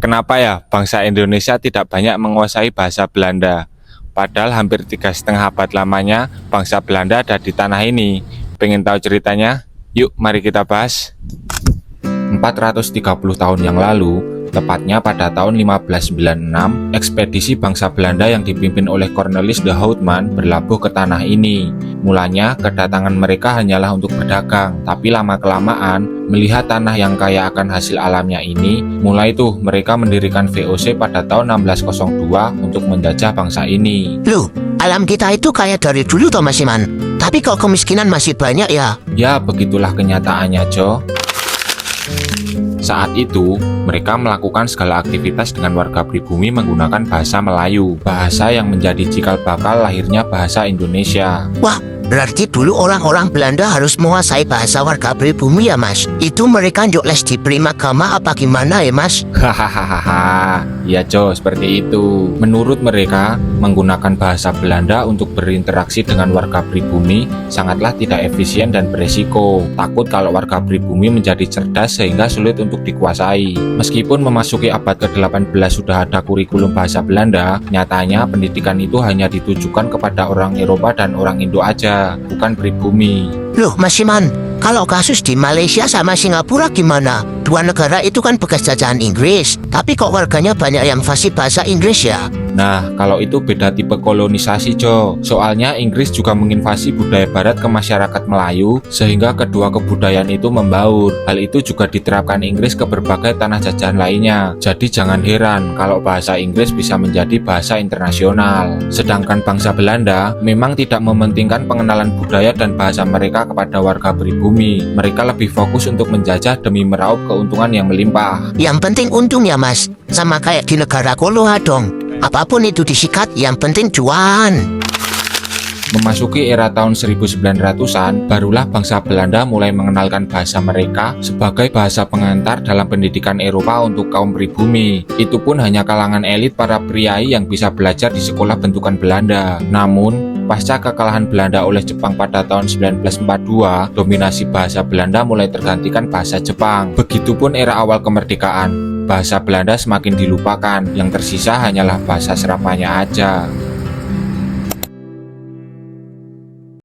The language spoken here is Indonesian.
Kenapa ya bangsa Indonesia tidak banyak menguasai bahasa Belanda? Padahal hampir 3,5 abad lamanya bangsa Belanda ada di tanah ini. Pengen tahu ceritanya? Yuk mari kita bahas. 430 tahun yang lalu, tepatnya pada tahun 1596, ekspedisi bangsa Belanda yang dipimpin oleh Cornelis de Houtman berlabuh ke tanah ini. Mulanya, kedatangan mereka hanyalah untuk berdagang, tapi lama-kelamaan, melihat tanah yang kaya akan hasil alamnya ini, mulai tuh mereka mendirikan VOC pada tahun 1602 untuk menjajah bangsa ini. Loh, alam kita itu kaya dari dulu toh Mas Iman. Tapi kok kemiskinan masih banyak ya? Ya, begitulah kenyataannya, Jo. Saat itu, mereka melakukan segala aktivitas dengan warga pribumi menggunakan bahasa Melayu, bahasa yang menjadi cikal bakal lahirnya bahasa Indonesia. Wah, berarti dulu orang-orang Belanda harus menguasai bahasa warga pribumi ya Mas? Itu mereka njuk les di Primagama apa gimana ya Mas? Hahaha, ya Jo, seperti itu. Menurut mereka, menggunakan bahasa Belanda untuk berinteraksi dengan warga pribumi sangatlah tidak efisien dan beresiko. Takut kalau warga pribumi menjadi cerdas sehingga sulit untuk dikuasai. Meskipun memasuki abad ke-18 sudah ada kurikulum bahasa Belanda, nyatanya pendidikan itu hanya ditujukan kepada orang Eropa dan orang Indo aja, bukan pribumi. Loh Mas Iman, kalau kasus di Malaysia sama Singapura gimana? Dua negara itu kan bekas jajahan Inggris, tapi kok warganya banyak yang fasih bahasa Inggris ya? Nah, kalau itu beda tipe kolonisasi, Jo. Soalnya Inggris juga menginvasi budaya barat ke masyarakat Melayu, sehingga kedua kebudayaan itu membaur. Hal itu juga diterapkan Inggris ke berbagai tanah jajahan lainnya. Jadi jangan heran kalau bahasa Inggris bisa menjadi bahasa internasional. Sedangkan bangsa Belanda memang tidak mementingkan pengenalan budaya dan bahasa mereka kepada warga pribumi. Mereka lebih fokus untuk menjajah demi meraup keuntungan yang melimpah. Yang penting untung ya Mas, sama kayak di negara Konoha dong. Apapun itu disikat, yang penting cuan. Memasuki era tahun 1900-an, barulah bangsa Belanda mulai mengenalkan bahasa mereka sebagai bahasa pengantar dalam pendidikan Eropa untuk kaum pribumi. Itu pun hanya kalangan elit para priai yang bisa belajar di sekolah bentukan Belanda. Namun, pasca kekalahan Belanda oleh Jepang pada tahun 1942, dominasi bahasa Belanda mulai tergantikan bahasa Jepang. Begitupun era awal kemerdekaan. Bahasa Belanda semakin dilupakan, yang tersisa hanyalah bahasa serapannya aja.